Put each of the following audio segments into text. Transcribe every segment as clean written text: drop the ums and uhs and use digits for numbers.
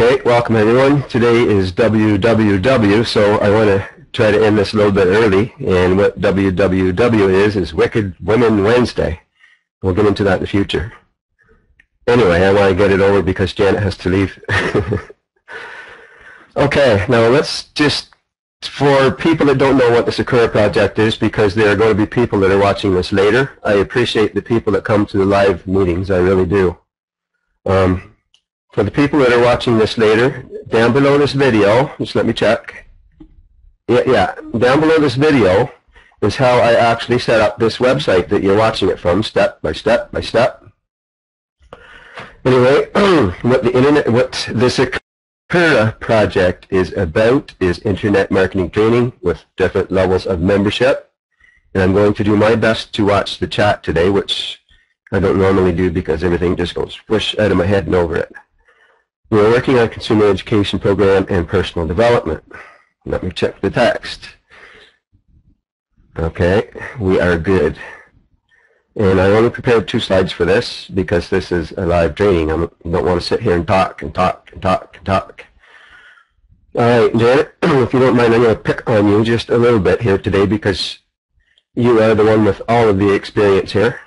Okay, welcome everyone. Today is WWW, so I want to try to end this a little bit early. And what WWW is Wicked Women Wednesday. We'll get into that in the future. Anyway, I want to get it over because Janet has to leave. Okay, now let's just, for people that don't know what the Sakura Project is, because there are going to be people that are watching this later, I appreciate the people that come to the live meetings, I really do. For the people that are watching this later, down below this video, just let me check. Yeah, down below this video is how I actually set up this website that you're watching it from, step by step by step. Anyway, what the Sakura Project is about is internet marketing training with different levels of membership. And I'm going to do my best to watch the chat today, which I don't normally do because everything just goes whoosh out of my head and over it. We're working on consumer education program and personal development. Let me check the text. Okay, we are good. And I only prepared 2 slides for this because this is a live training. I don't want to sit here and talk and talk and talk and talk. All right, Janet, if you don't mind, I'm going to pick on you just a little bit here today because you are the one with all of the experience here.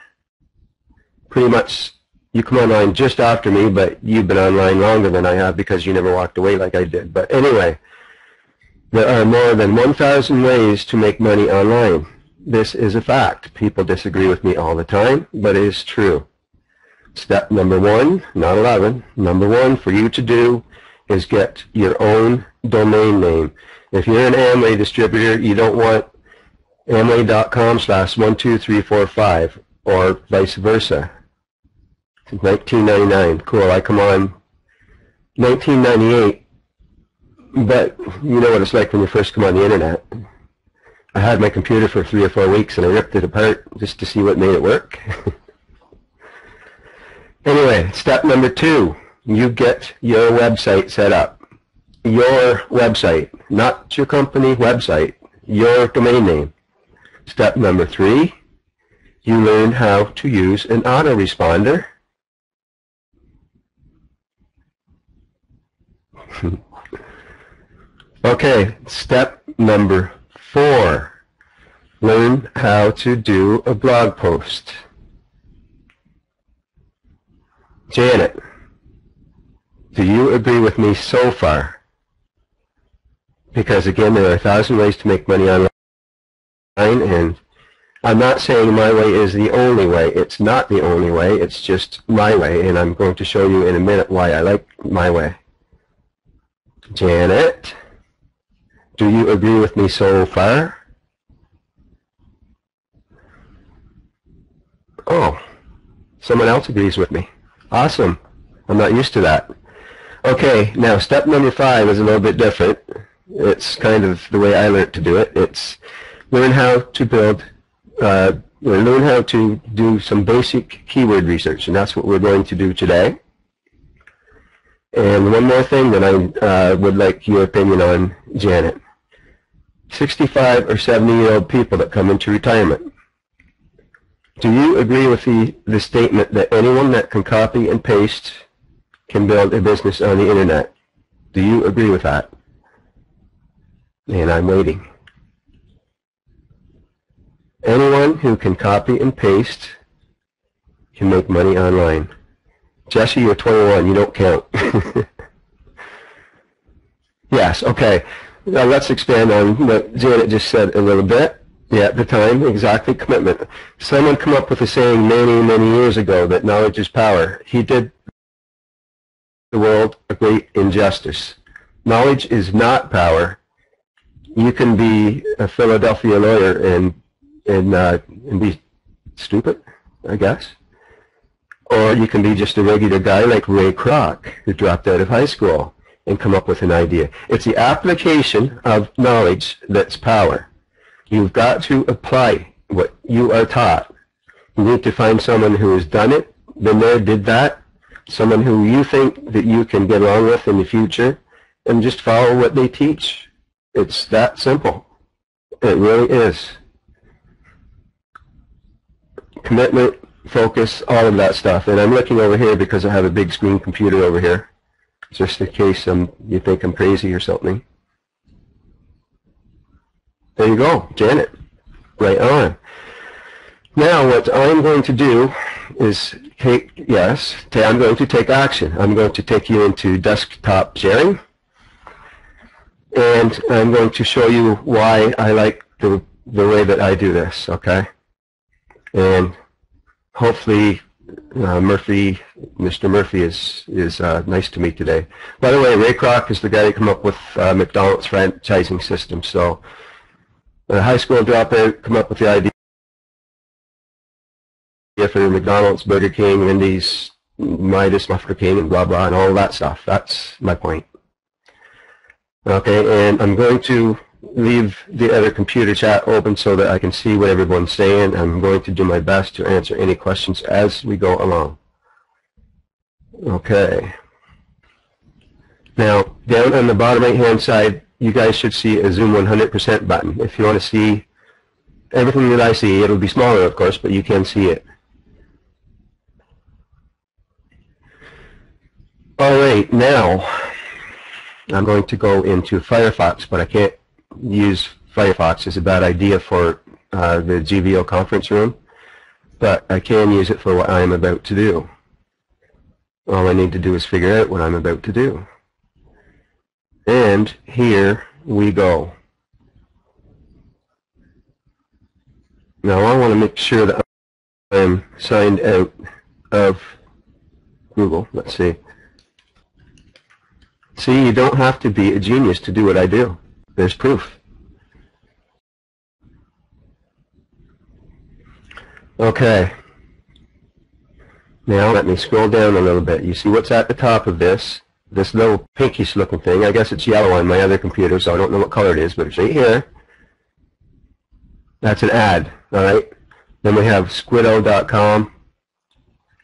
Pretty much, you come online just after me, but you've been online longer than I have because you never walked away like I did. But anyway, there are more than 1,000 ways to make money online. This is a fact. People disagree with me all the time, but it is true. Step number 1, not 11, number 1 for you to do is get your own domain name. If you're an Amway distributor, you don't want amway.com/12345 or vice versa. 1999, cool, I come on 1998, but you know what it's like when you first come on the internet. I had my computer for 3 or 4 weeks and I ripped it apart just to see what made it work. Anyway, step number 2, you get your website set up. Your website, not your company website, your domain name. Step number 3, you learn how to use an autoresponder. Okay, step number 4, learn how to do a blog post. Janet, do you agree with me so far? Because again, there are 1,000 ways to make money online, and I'm not saying my way is the only way. It's not the only way, it's just my way, and I'm going to show you in a minute why I like my way. Janet, do you agree with me so far? Oh, someone else agrees with me. Awesome. I'm not used to that. Okay, now step number 5 is a little bit different. It's kind of the way I learned to do it. It's learn how to build, learn how to do some basic keyword research, and that's what we're going to do today. And one more thing that I would like your opinion on, Janet. 65 or 70-year-old people that come into retirement. Do you agree with the statement that anyone that can copy and paste can build a business on the internet? Do you agree with that? And I'm waiting. Anyone who can copy and paste can make money online. Jesse, you're 21. You don't count. Yes, okay. Now let's expand on what Janet just said a little bit. Yeah, at the time, exactly, commitment. Someone come up with a saying many, many years ago that knowledge is power. He did the world a great injustice. Knowledge is not power. You can be a Philadelphia lawyer and be stupid, I guess. Or you can be just a regular guy like Ray Kroc, who dropped out of high school and come up with an idea. It's the application of knowledge that's power. You've got to apply what you are taught. You need to find someone who has done it, been there, did that, someone who you think that you can get along with in the future, and just follow what they teach. It's that simple. It really is. Commitment, focus, all of that stuff. And I'm looking over here because I have a big screen computer over here. just in case you think I'm crazy or something. There you go, Janet. Right on. Now what I'm going to do is I'm going to take action. I'm going to take you into desktop sharing, and I'm going to show you why I like the way that I do this, okay? And hopefully Mr. Murphy is nice to me today. By the way, Ray Kroc is the guy who came up with McDonald's franchising system. So a high school dropout come up with the idea for McDonald's, Burger King, Wendy's, Midas, Muffler King, and blah blah, and all that stuff. That's my point. Okay, and I'm going to leave the other computer chat open so that I can see what everyone's saying. I'm going to do my best to answer any questions as we go along. Okay. Now, down on the bottom right-hand side, you guys should see a Zoom 100% button. If you want to see everything that I see, it'll be smaller, of course, but you can see it. All right, now I'm going to go into Firefox, but I can't use Firefox. It's a bad idea for the GVO conference room, but I can use it for what I'm about to do. All I need to do is figure out what I'm about to do. And here we go. Now I want to make sure that I'm signed out of Google. Let's see. See, you don't have to be a genius to do what I do. There's proof. Okay. Now let me scroll down a little bit. You see what's at the top of this little pinkish looking thing. I guess it's yellow on my other computer, so I don't know what color it is, but it's right here. That's an ad, all right? Then we have squiddo.com,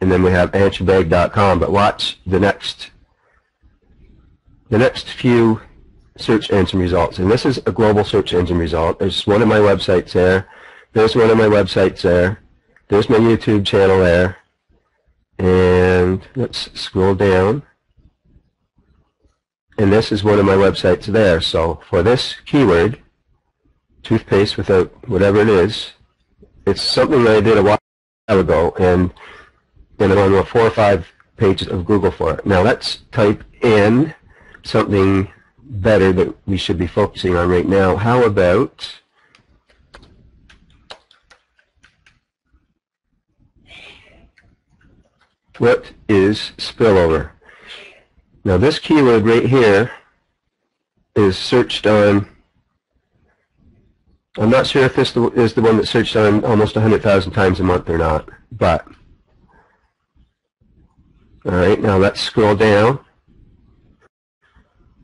and then we have answerbag.com, but watch the next few search engine results. And this is a global search engine result. There's one of my websites there. There's one of my websites there. There's my YouTube channel there. And let's scroll down. And this is one of my websites there. So for this keyword, toothpaste without whatever it is, it's something that I did a while ago, and then I'm on 4 or 5 pages of Google for it. Now let's type in something better that we should be focusing on right now. How about what is spillover? Now this keyword right here is searched on, I'm not sure if this is the one that's searched on almost 100,000 times a month or not, but alright, now let's scroll down.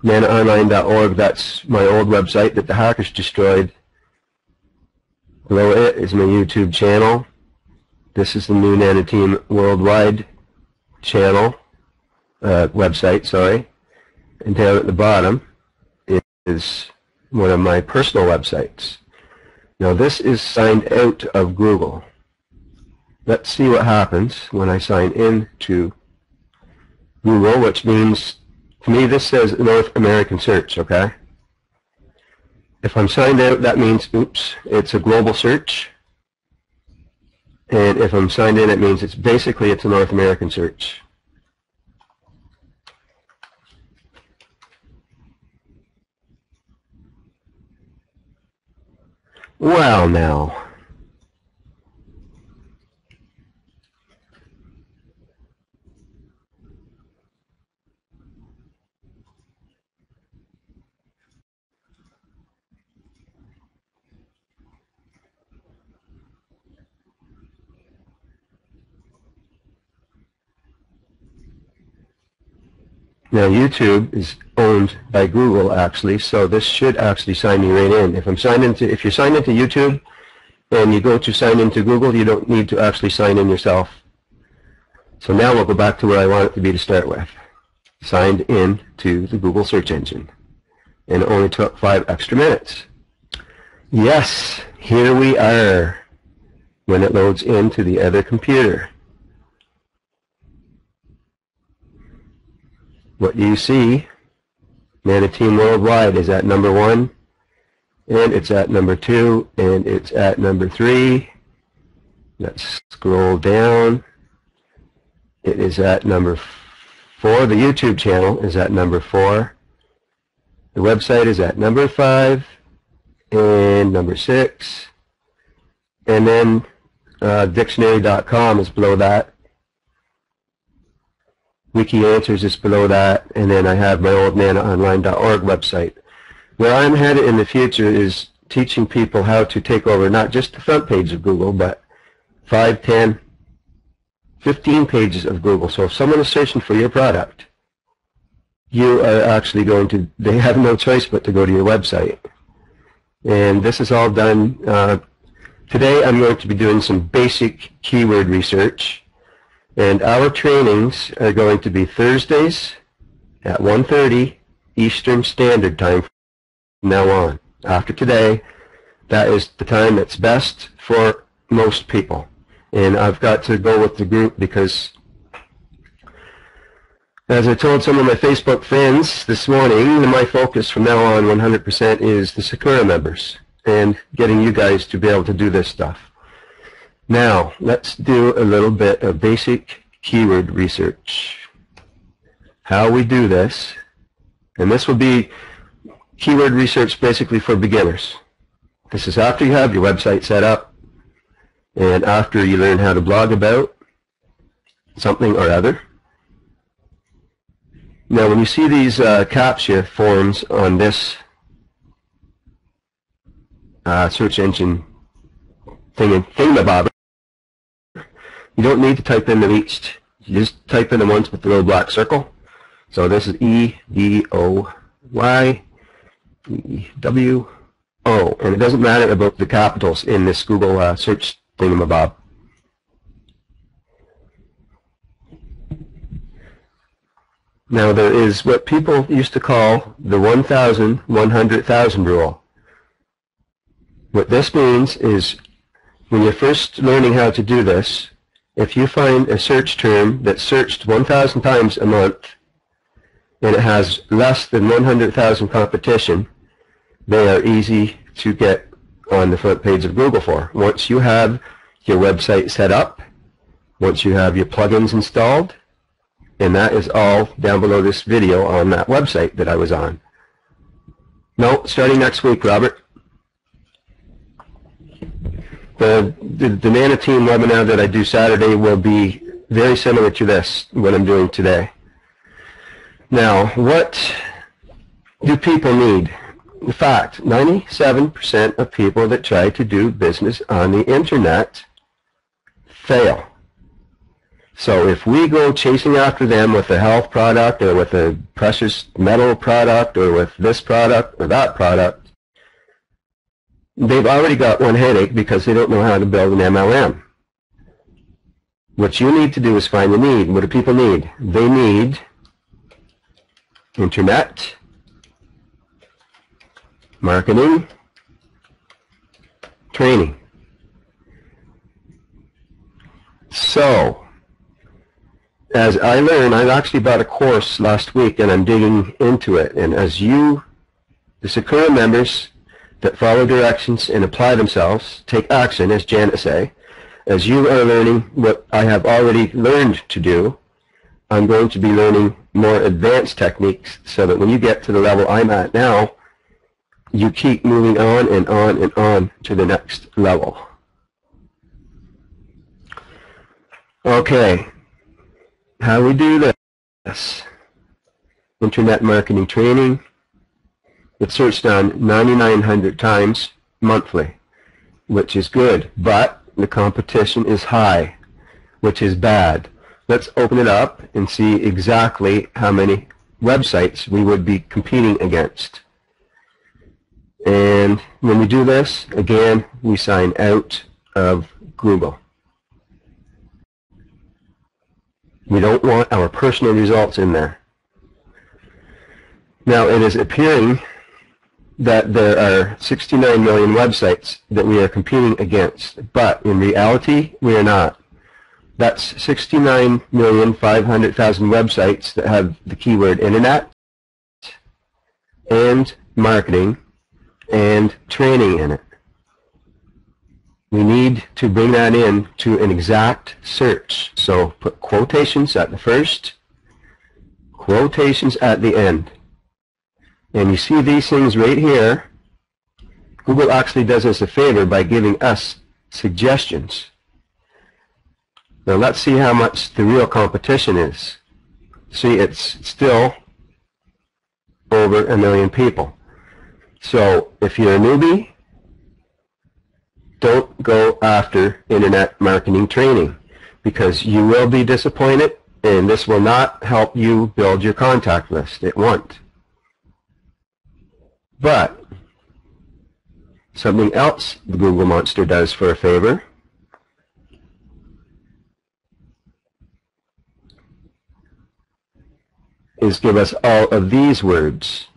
NanaOnline.org, that's my old website that the hackers destroyed. Below it is my YouTube channel. This is the new Nana Team Worldwide channel, website, sorry. And down at the bottom is one of my personal websites. Now this is signed out of Google. Let's see what happens when I sign in to Google, which means, to me, this says North American search, okay? If I'm signed out, that means, oops, it's a global search. And if I'm signed in, it means it's a North American search. Well, now. Now YouTube is owned by Google actually, so this should actually sign me right in. If you're signed into YouTube and you go to sign into Google, you don't need to actually sign in yourself. So now we'll go back to where I want it to be to start with. Signed in to the Google search engine. And it only took 5 extra minutes. Yes, here we are when it loads into the other computer. what you see, Mana Team Worldwide is at number 1, and it's at number 2, and it's at number 3. Let's scroll down. It is at number 4. The YouTube channel is at number 4. The website is at number 5 and number 6. And then dictionary.com is below that. Wiki Answers is below that. And then I have my old nanaonline.org website. Where I'm headed in the future is teaching people how to take over not just the front page of Google, but 5, 10, 15 pages of Google. So if someone is searching for your product, you are actually going to, they have no choice but to go to your website. And this is all done. Today I'm going to be doing some basic keyword research. And our trainings are going to be Thursdays at 1:30 Eastern Standard Time from now on. After today, that is the time that's best for most people. And I've got to go with the group because, as I told some of my Facebook friends this morning, my focus from now on 100% is the Sakura members and getting you guys to be able to do this stuff. Now, let's do a little bit of basic keyword research. How we do this, and this will be keyword research basically for beginners. This is after you have your website set up and after you learn how to blog about something or other. Now, when you see these CAPTCHA forms on this search engine thingamabobber, you don't need to type in them each. You just type in the ones with the little black circle. So this is E-D-O-Y, E-W-O, and it doesn't matter about the capitals in this Google search thingamabob. Now there is what people used to call the 1,000, 100,000 rule. What this means is when you're first learning how to do this, if you find a search term that's searched 1,000 times a month and it has less than 100,000 competition, they are easy to get on the front page of Google for. Once you have your website set up, once you have your plugins installed, and that is all down below this video on that website that I was on. No, starting next week, Robert. The Nana Team webinar that I do Saturday will be very similar to this, what I'm doing today. Now, what do people need? In fact, 97% of people that try to do business on the internet fail. So if we go chasing after them with a health product or with a precious metal product or with this product or that product, they've already got one headache because they don't know how to build an MLM. What you need to do is find the need. What do people need? They need internet, marketing, training. So, as I learn, I actually bought a course last week and I'm digging into it. And as you, the Sakura members that follow directions and apply themselves, take action, as Janet say, as you are learning what I have already learned to do, I'm going to be learning more advanced techniques so that when you get to the level I'm at now, you keep moving on and on and on to the next level. Okay, how we do this? Internet marketing training. It's searched on 9,900 times monthly, which is good, but the competition is high, which is bad. Let's open it up and see exactly how many websites we would be competing against. And when we do this, again, we sign out of Google. We don't want our personal results in there. Now, it is appearing that there are 69 million websites that we are competing against, but in reality, we are not. That's 69,500,000 websites that have the keyword internet and marketing and training in it. We need to bring that in to an exact search. So put quotations at the first, quotations at the end. And you see these things right here. Google actually does us a favor by giving us suggestions. Now let's see how much the real competition is. See, it's still over 1 million people. So if you're a newbie, don't go after internet marketing training, because you will be disappointed, and this will not help you build your contact list. It won't. But something else the Google monster does for a favor is give us all of these words.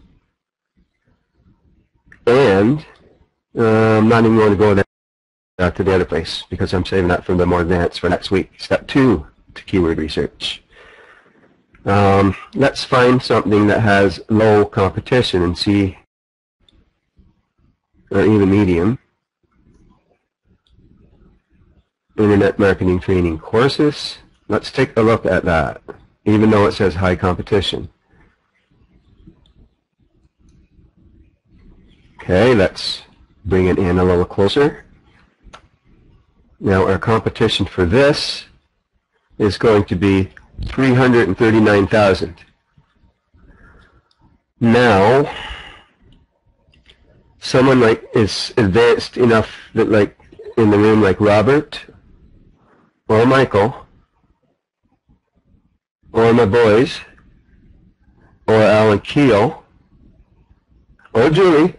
And I'm not even going to go there to the other place, because I'm saving that for the more advanced for next week. Step 2 to keyword research. Let's find something that has low competition and see, or even medium. Internet marketing training courses. Let's take a look at that, even though it says high competition. Okay, let's bring it in a little closer. Now our competition for this is going to be 339,000. Now, someone like is advanced enough that, like in the room, like Robert or Michael or my boys or Alan Keel or Julie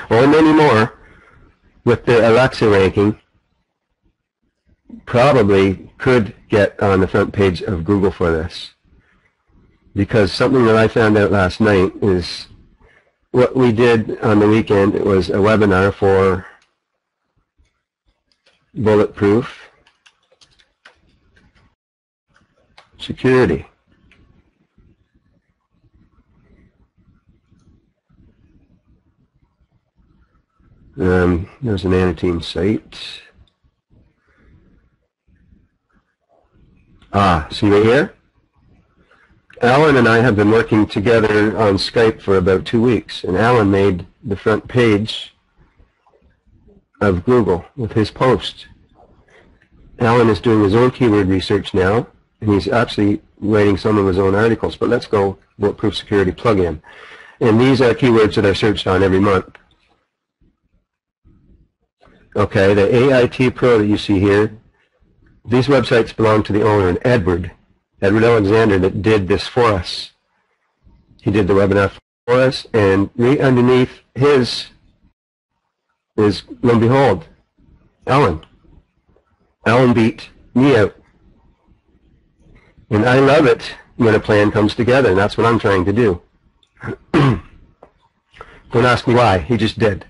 or many more with their Alexa ranking probably could get on the front page of Google for this. Because something that I found out last night is what we did on the weekend. It was a webinar for bulletproof security. There's an Annoteam site. See right here? Alan and I have been working together on Skype for about 2 weeks, and Alan made the front page of Google with his post. Alan is doing his own keyword research now, and he's actually writing some of his own articles. But let's go Bulletproof Security plugin. And these are keywords that are searched on every month. Okay, the AIT Pro that you see here, these websites belong to the owner, Edward Alexander, that did this for us. He did the webinar for us, and right underneath his is, lo and behold, Alan. Alan beat me out. And I love it when a plan comes together, and that's what I'm trying to do. Don't ask me why, he just did.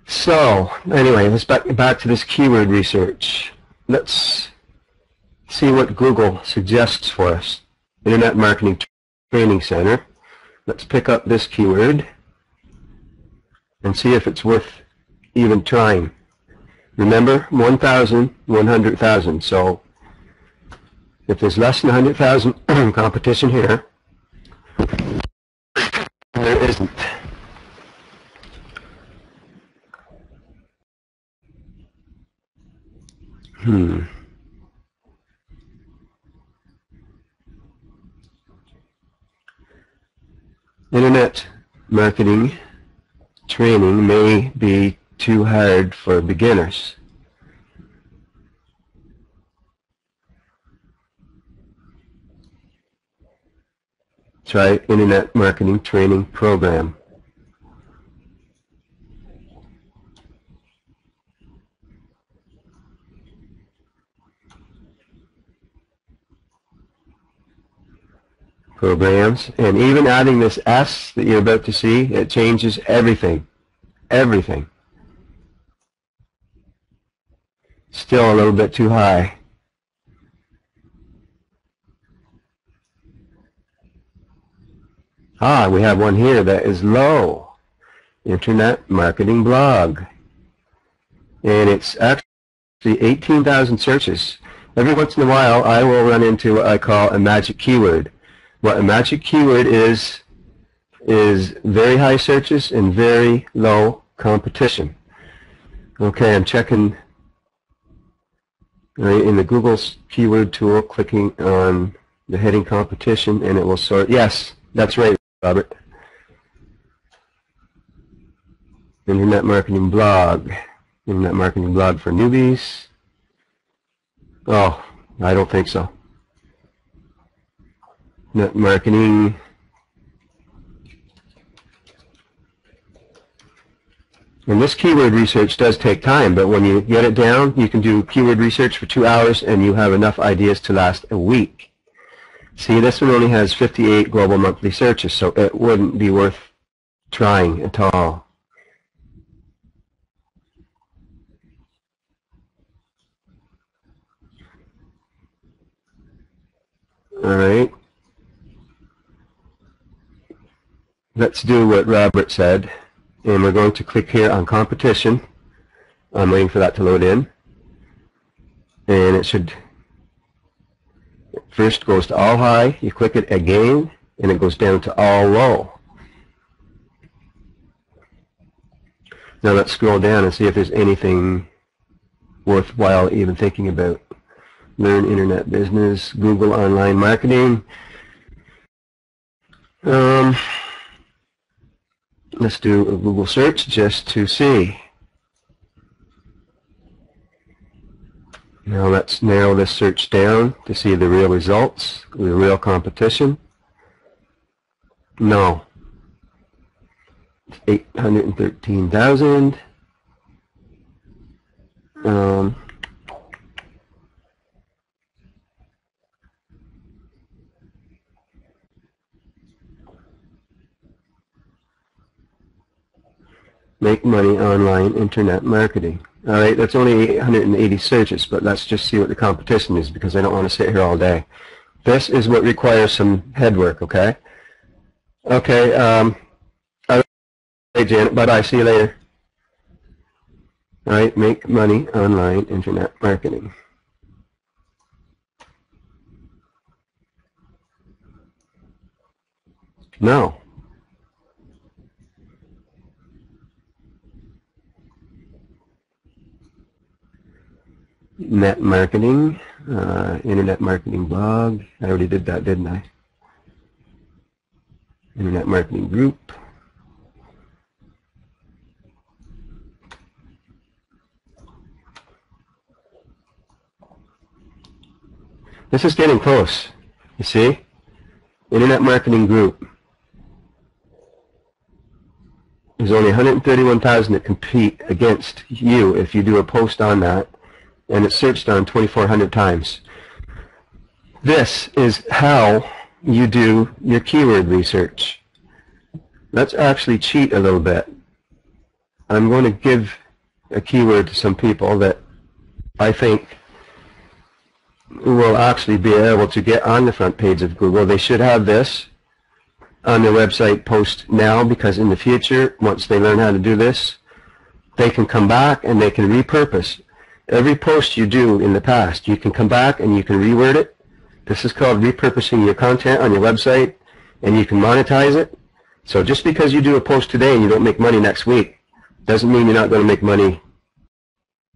So, anyway, let's back to this keyword research. Let's see what Google suggests for us. Internet Marketing Training Center. Let's pick up this keyword and see if it's worth even trying. Remember, 1,000, 100,000. So if there's less than 100,000 competition here, there isn't. Internet marketing training may be too hard for beginners. Try Internet Marketing Training Program. Programs, and even adding this S that you're about to see, it changes everything. Everything. Still a little bit too high. Ah, we have one here that is low. Internet marketing blog. And it's actually 18,000 searches. Every once in a while, I will run into what I call a magic keyword. What a magic keyword is very high searches and very low competition. Okay, I'm checking right in the Google keyword tool, clicking on the heading competition, and it will sort. Yes, that's right, Robert. Internet marketing blog. Internet marketing blog for newbies. Oh, I don't think so. Net marketing. And this keyword research does take time, but when you get it down, you can do keyword research for 2 hours and you have enough ideas to last a week. See, this one only has 58 global monthly searches, so it wouldn't be worth trying at all. All right. Let's do what Robert said, and we're going to click here on competition. I'm waiting for that to load in, and it should first goes to all high. You click it again, and it goes down to all low. Now let's scroll down and see if there's anything worthwhile even thinking about. Learn internet business, Google online marketing. Let's do a Google search just to see. Now let's narrow this search down to see the real results, the real competition. No. 813,000. Make money online internet marketing. All right, that's only 880 searches, but let's just see what the competition is because I don't want to sit here all day. This is what requires some head work, okay? Okay, all right, Janet, bye-bye, see you later. All right, make money online internet marketing. No. Net marketing, internet marketing blog. I already did that, didn't I? Internet marketing group. This is getting close. You see? Internet marketing group. There's only 131,000 that compete against you if you do a post on that, and it's searched on 2,400 times. This is how you do your keyword research. Let's actually cheat a little bit. I'm going to give a keyword to some people that I think will actually be able to get on the front page of Google. They should have this on their website post now, because in the future, once they learn how to do this, they can come back and they can repurpose. Every post you do in the past, you can come back and you can reword it. This is called repurposing your content on your website, and you can monetize it. So just because you do a post today and you don't make money next week, doesn't mean you're not going to make money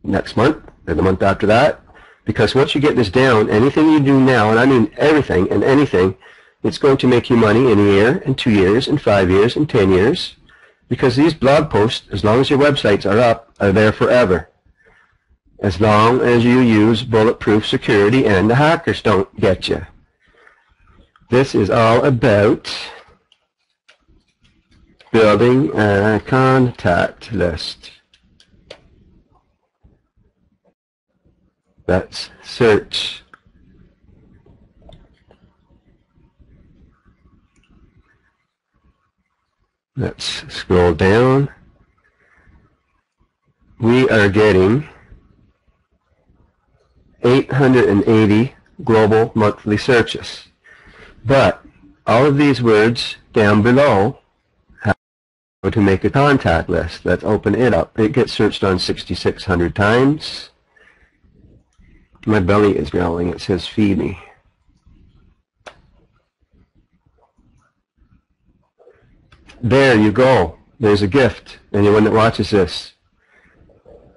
next month or the month after that. Because once you get this down, anything you do now, and I mean everything and anything, it's going to make you money in a year, and 2 years, and 5 years, and 10 years. Because these blog posts, as long as your websites are up, are there forever. As long as you use bulletproof security and the hackers don't get you. This is all about building a contact list. Let's search. Let's scroll down. We are getting 880 global monthly searches. But all of these words down below how to make a contact list. Let's open it up. It gets searched on 6,600 times. My belly is growling. It says feed me. There you go. There's a gift. Anyone that watches this.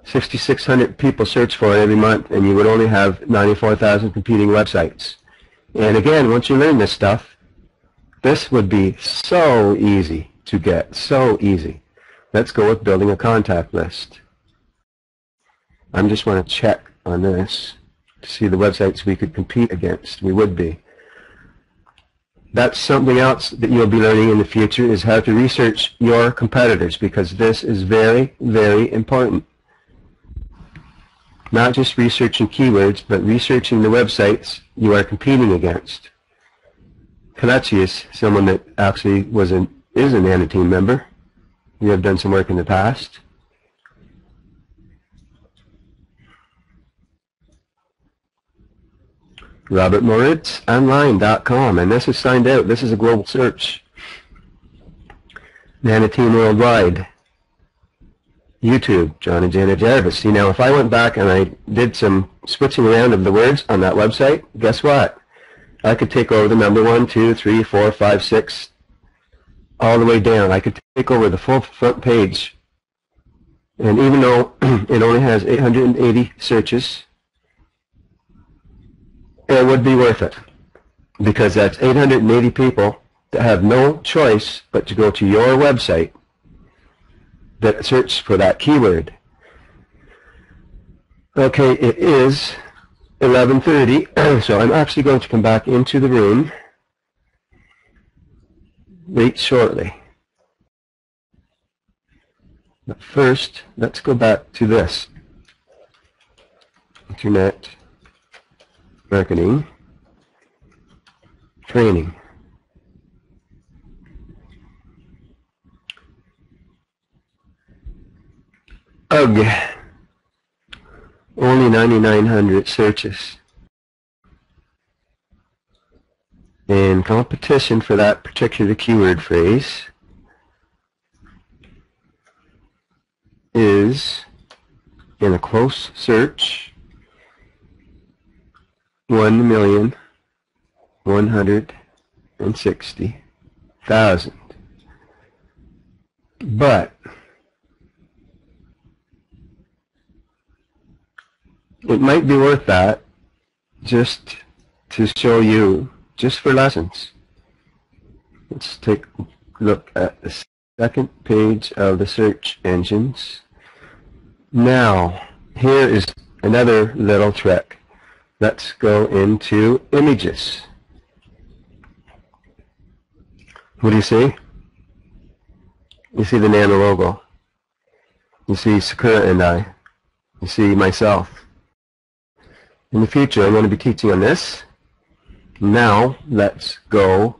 6,600 people search for it every month, and you would only have 94,000 competing websites. And again, once you learn this stuff, this would be so easy to get. So easy. Let's go with building a contact list. I just want to check on this to see the websites we could compete against. We would be. That's something else that you'll be learning in the future, is how to research your competitors, because this is very, very important. Not just researching keywords, but researching the websites you are competing against. Kalechi is someone that actually is an ANA team member. You have done some work in the past. RobertMoritzOnline.com, and this is signed out. This is a global search. ANA team worldwide. YouTube, John and Janet Jarvis. See, now if I went back and I did some switching around of the words on that website, guess what? I could take over the number 1, 2, 3, 4, 5, 6, all the way down. I could take over the full front page. And even though it only has 880 searches, it would be worth it, because that's 880 people that have no choice but to go to your website that search for that keyword. Okay, it is 11:30, so I'm actually going to come back into the room right shortly. But first, let's go back to this. Internet marketing training. Ugh. Only 9,900 searches. And competition for that particular keyword phrase is, in a close search, 1,160,000. But it might be worth that just to show you, just for lessons. Let's take a look at the second page of the search engines. Now, here is another little trick. Let's go into images. What do you see? You see the Nano logo. You see Sakura and I. You see myself. In the future, I'm going to be teaching on this. Now, let's go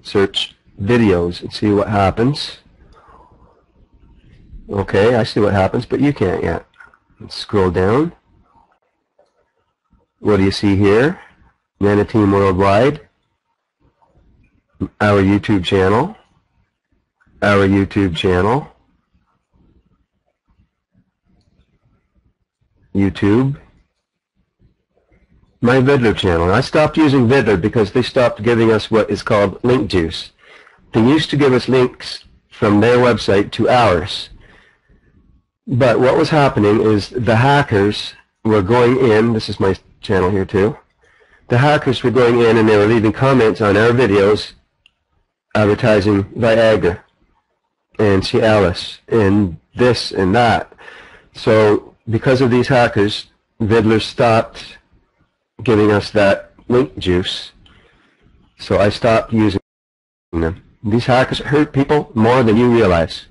search videos and see what happens. Okay, I see what happens, but you can't yet. Let's scroll down. What do you see here? ANA Team Worldwide. Our YouTube channel. Our YouTube channel. YouTube. My Vidler channel. I stopped using Vidler because they stopped giving us what is called link juice. They used to give us links from their website to ours. But what was happening is the hackers were going in, this is my channel here too, the hackers were going in and they were leaving comments on our videos advertising Viagra and Cialis and this and that. So because of these hackers, Vidler stopped giving us that link juice, so I stopped using them. These hackers hurt people more than you realize.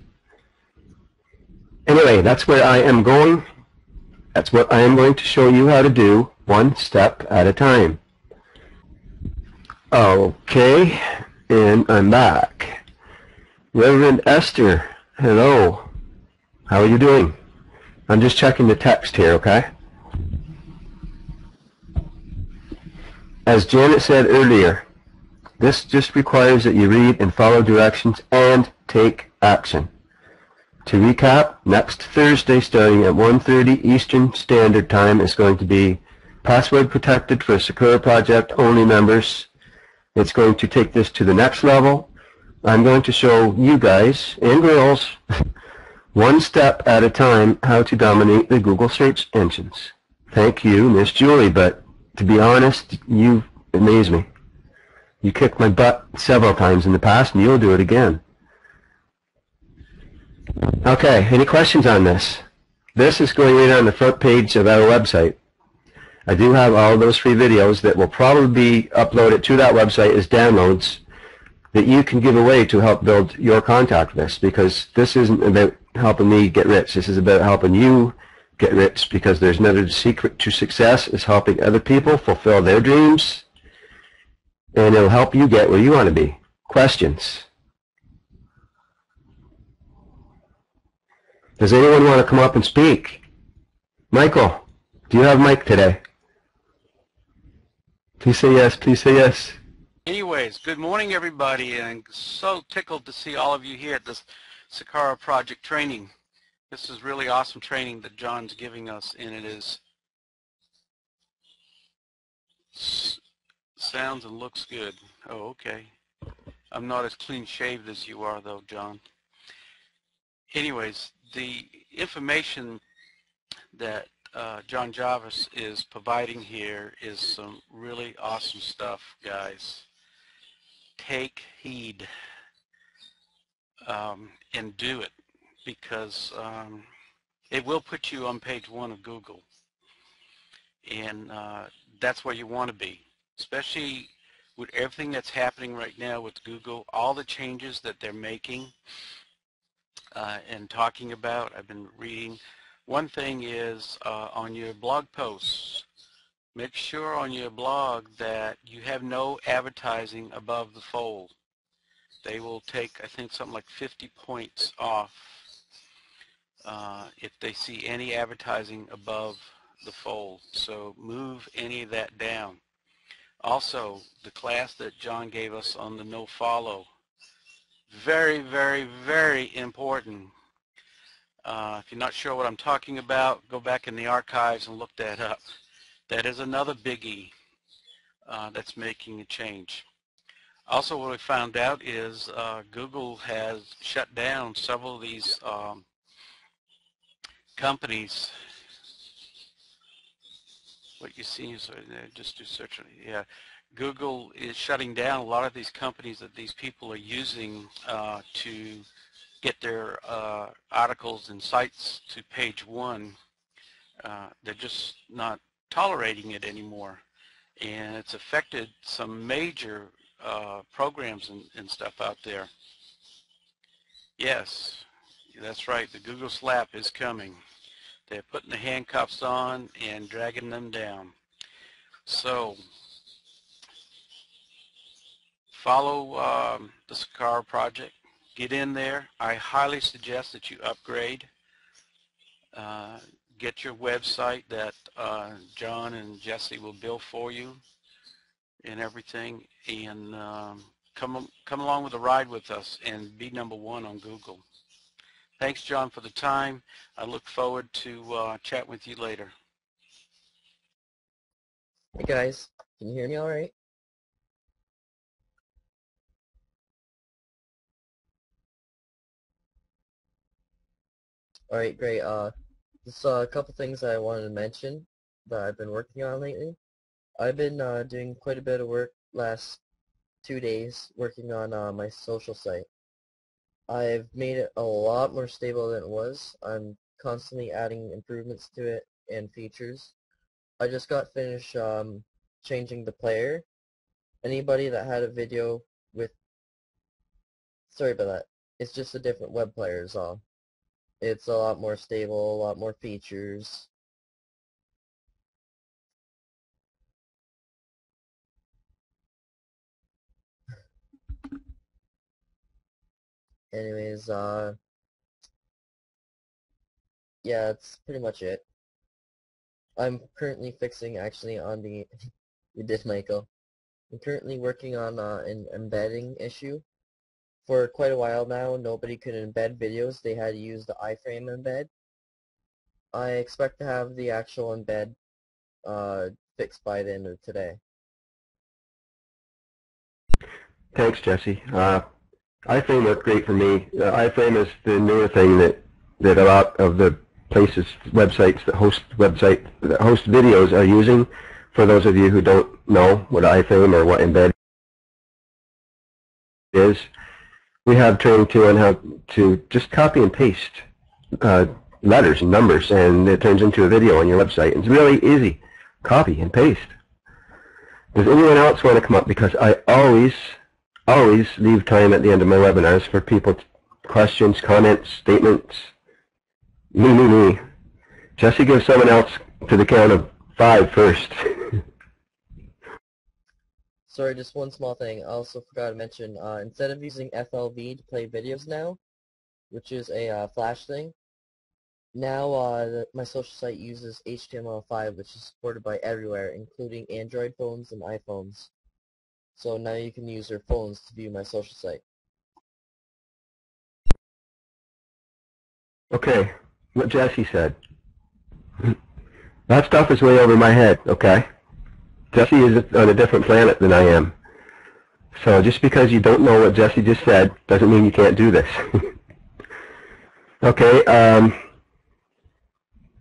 Anyway, that's where I am going. That's what I am going to show you how to do, one step at a time. Okay, and I'm back. Reverend Esther, hello. How are you doing? I'm just checking the text here, okay? As Janet said earlier, This just requires that you read and follow directions and take action. To recap, next Thursday starting at 1:30 Eastern Standard Time is going to be password protected for Sakura Project only members. It's going to take this to the next level. I'm going to show you guys and girls one step at a time how to dominate the Google search engines. Thank you, Miss Julie, but to be honest, you amaze me. You kicked my butt several times in the past, and you'll do it again. Okay, any questions on this? This is going right on the front page of our website. I do have all of those free videos that will probably be uploaded to that website as downloads that you can give away to help build your contact list, because this isn't about helping me get rich. This is about helping you get rich, because there's another secret to success is helping other people fulfill their dreams, and it'll help you get where you want to be. Questions? Does anyone want to come up and speak? Michael, do you have mic today? Please say yes, please say yes. Anyways, good morning everybody, and so tickled to see all of you here at this Sakura Project training. This is really awesome training that John's giving us, and it is sounds and looks good. Oh, okay. I'm not as clean shaved as you are though, John. Anyways, the information that John Jarvis is providing here is some really awesome stuff, guys. Take heed and do it, because it will put you on page 1 of Google, and that's where you want to be, especially with everything that's happening right now with Google, all the changes that they're making and talking about. I've been reading. One thing is on your blog posts, make sure on your blog that you have no advertising above the fold. They will take, I think, something like 50 points off if they see any advertising above the fold. So move any of that down. Also, the class that John gave us on the no follow, very, very, very important. If you're not sure what I'm talking about, go back in the archives and look that up. That is another biggie that's making a change. Also, what we found out is Google has shut down several of these companies. What you see is just do search. Yeah, Google is shutting down a lot of these companies that these people are using to get their articles and sites to page 1. They're just not tolerating it anymore, and it's affected some major programs and stuff out there. Yes, that's right, the Google slap is coming. They're putting the handcuffs on and dragging them down. So follow the Sakura Project. Get in there. I highly suggest that you upgrade. Get your website that John and Jesse will build for you and everything, and come along with the ride with us and be #1 on Google. Thanks, John, for the time. I look forward to chat with you later. Hey guys, can you hear me all right? All right, great. Just a couple things I wanted to mention that I've been working on lately. I've been doing quite a bit of work last 2 days working on my social site. I've made it a lot more stable than it was. I'm constantly adding improvements to it and features. I just got finished changing the player. Anybody that had a video with, sorry about that, it's just a different web player is all. It's a lot more stable, a lot more features. Anyways, yeah, that's pretty much it. I'm currently fixing actually on the, you did, Michael. I'm currently working on an embedding issue. For quite a while now, nobody could embed videos. They had to use the iframe embed. I expect to have the actual embed fixed by the end of today. Thanks, Jesse. iFrame worked great for me. iFrame is the newer thing that a lot of the places, websites that host videos are using. For those of you who don't know what iFrame or what embed is, we have training too on how to just copy and paste letters and numbers, and it turns into a video on your website. It's really easy. Copy and paste. Does anyone else want to come up? Because I always leave time at the end of my webinars for people, questions, comments, statements. Me. Jesse, give someone else to the count of 5 first. Sorry, just one small thing. I also forgot to mention, instead of using FLV to play videos now, which is a Flash thing, now my social site uses HTML5, which is supported by everywhere, including Android phones and iPhones. So now you can use your phones to view my social site. Okay, what Jesse said. That stuff is way over my head, okay? Jesse is on a different planet than I am. So just because you don't know what Jesse just said doesn't mean you can't do this. Okay,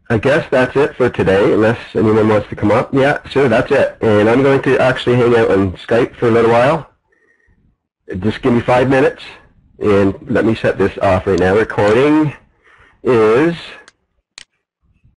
I guess that's it for today, unless anyone wants to come up. Yeah, sure, that's it. And I'm going to actually hang out on Skype for a little while. Just give me 5 minutes, and let me set this off right now. Recording is